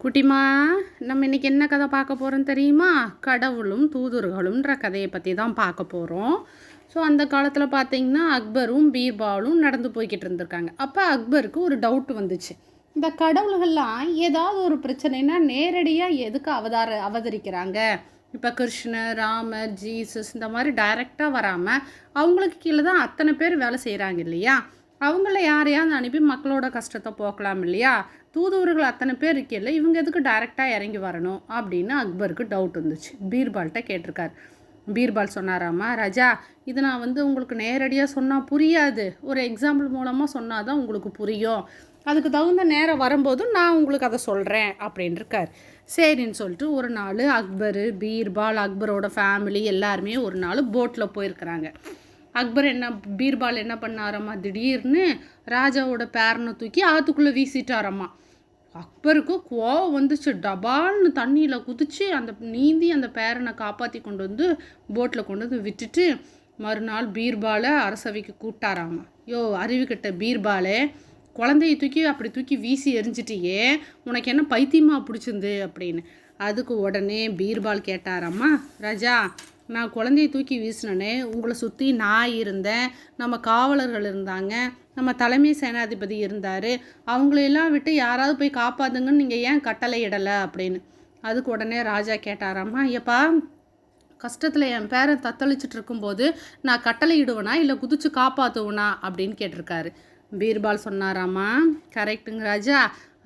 குட்டிமா, நம்ம இன்றைக்கி என்ன கதை பார்க்க போகிறோம் தெரியுமா? கடவுளும் தூதுர்களும்ன்ற கதையை பற்றி தான் பார்க்க போகிறோம். ஸோ அந்த காலத்தில் பார்த்திங்கன்னா அக்பரும் பீர்பாலும் நடந்து போய்கிட்டு இருந்திருக்காங்க. அப்போ அக்பருக்கு ஒரு டவுட் வந்துச்சு. இந்த கடவுள்கள்லாம் ஏதாவது ஒரு பிரச்சனைனா நேரடியாக எதுக்கு அவதரிக்கிறாங்க? இப்போ கிருஷ்ணர், ராமர், ஜீசஸ் இந்த மாதிரி டைரெக்டாக வராமல் அவங்களுக்கு கீழே தான் அத்தனை பேர் வேலை செய்கிறாங்க இல்லையா? அவங்கள யாரையாவது அனுப்பி மக்களோட கஷ்டத்தை போக்கலாம் இல்லையா? தூதுவர்கள் அத்தனை பேர் இருக்கையில் இவங்க எதுக்கு டைரெக்டாக இறங்கி வரணும் அப்படின்னு அக்பருக்கு டவுட் வந்துச்சு. பீர்பால்கிட்ட கேட்டிருக்கார். பீர்பால் சொன்னாராம்மா, ராஜா, இது நான் உங்களுக்கு நேரடியாக சொன்னால் புரியாது, ஒரு எக்ஸாம்பிள் மூலமாக சொன்னால் தான் உங்களுக்கு புரியும், அதுக்கு தகுந்த நேரம் வரும்போது நான் உங்களுக்கு அதை சொல்கிறேன் அப்படின்னு இருக்கார். சரின்னு சொல்லிட்டு ஒரு நாள் அக்பர், பீர்பால், அக்பரோட ஃபேமிலி எல்லாருமே ஒரு நாள் போட்டில் போயிருக்கிறாங்க. பீர்பால் என்ன பண்ணாரம்மா, திடீர்னு ராஜாவோட பேரனை தூக்கி ஆற்றுக்குள்ளே வீசிட்டாரம்மா. அக்பருக்கு கோவம் வந்துச்சு. டபால்னு தண்ணியில் குதிச்சு அந்த பேரனை காப்பாற்றி கொண்டு வந்து போட்டில் கொண்டு வந்து விட்டுட்டு மறுநாள் பீர்பாலை அரசவைக்கு கூப்பிட்டாராம்மா. யோ அறிவுக்கிட்ட பீர்பாலே, குழந்தைய அப்படி தூக்கி வீசி எரிஞ்சிட்டியே, உனக்கு என்ன பைத்தியமாக பிடிச்சிருந்து அப்படின்னு. அதுக்கு உடனே பீர்பால் கேட்டாராம்மா, ராஜா, நான் குழந்தைய தூக்கி வீசினே உங்களை சுற்றி நான் இருந்தேன், நம்ம காவலர்கள் இருந்தாங்க, நம்ம தலைமை சேனாதிபதி இருந்தார், அவங்களையெல்லாம் விட்டு யாராவது போய் காப்பாற்றுங்கன்னு நீங்கள் ஏன் கட்டளை இடலை அப்படின்னு. அதுக்கு உடனே ராஜா கேட்டாராம்மா, ஐயப்பா, கஷ்டத்தில் என் பேரன் தத்தளிச்சுட்டு இருக்கும்போது நான் கட்டளை இடுவேனா இல்லை குதிச்சு காப்பாற்றுவேனா அப்படின்னு கேட்டிருக்காரு. பீர்பால் சொன்னாராம்மா, கரெக்டுங்க ராஜா,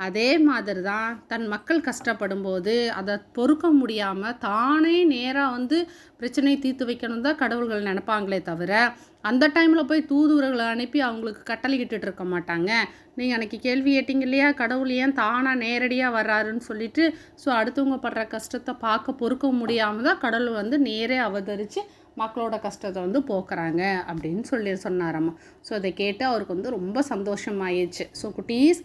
அதே மாதிரி தான் தன் மக்கள் கஷ்டப்படும் போது அதை பொறுக்க முடியாமல் தானே நேராக பிரச்சனையை தீர்த்து வைக்கணும் தான் கடவுள்கள் நினைப்பாங்களே தவிர அந்த டைமில் போய் தூதுவர்களை அனுப்பி அவங்களுக்கு கட்டளையிட்டு இருக்க மாட்டாங்க. நீங்கள் அன்றைக்கி கேள்வி கேட்டிங்க இல்லையா, கடவுள் ஏன் தானாக நேரடியாக வர்றாருன்னு சொல்லிட்டு. ஸோ அடுத்தவங்க படுற கஷ்டத்தை பார்க்க பொறுக்க முடியாமல் தான் கடவுள் நேரே அவதரித்து மக்களோட கஷ்டத்தை போக்குறாங்க அப்படின்னு சொன்னாராம்மா. ஸோ அதை கேட்டு அவருக்கு ரொம்ப சந்தோஷமாயிடுச்சு. ஸோ குட்டீஸ்,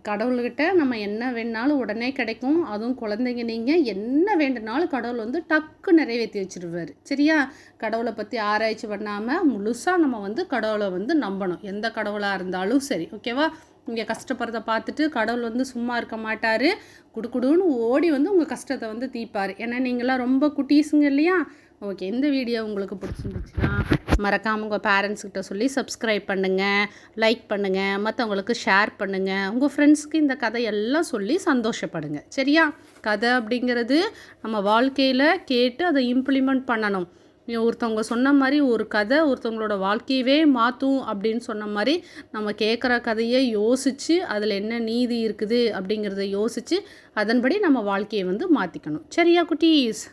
கடவுள்கிட்ட நம்ம என்ன வேணுனாலும் உடனே கிடைக்கும். அதுவும் குழந்தைங்க நீங்கள் என்ன வேண்டுனாலும் கடவுள் டக்கு நிறைவேற்றி வச்சுருவார். சரியா? கடவுளை பற்றி ஆராய்ச்சி பண்ணாமல் முழுசாக நம்ம கடவுளை நம்பணும். எந்த கடவுளாக இருந்தாலும் சரி. ஓகேவா? இங்கே கஷ்டப்படுறத பார்த்துட்டு கடவுள் சும்மா இருக்க மாட்டார். குடுக்குடுன்னு ஓடி உங்கள் கஷ்டத்தை தீர்ப்பார். ஏன்னா நீங்களாம் ரொம்ப குட்டீஸுங்க இல்லையா? ஓகே, இந்த வீடியோ உங்களுக்கு பிடிச்சிருந்துச்சுன்னா மறக்காமல் உங்கள் பேரண்ட்ஸ்கிட்ட சொல்லி சப்ஸ்கிரைப் பண்ணுங்கள், லைக் பண்ணுங்கள், மற்றவங்களுக்கு ஷேர் பண்ணுங்கள், உங்கள் ஃப்ரெண்ட்ஸ்க்கு இந்த கதையெல்லாம் சொல்லி சந்தோஷப்படுங்க. சரியா? கதை அப்படிங்கிறது நம்ம வாழ்க்கையில் கேட்டு அதை இம்ப்ளிமெண்ட் பண்ணணும். ஒருத்தவங்க சொன்ன மாதிரி ஒரு கதை ஒருத்தவங்களோட வாழ்க்கையவே மாற்றும் அப்படின்னு சொன்ன மாதிரி நம்ம கேட்குற கதையை யோசித்து அதில் என்ன நீதி இருக்குது அப்படிங்கிறத யோசித்து அதன்படி நம்ம வாழ்க்கையை மாற்றிக்கணும். சரியா குட்டீஸ்?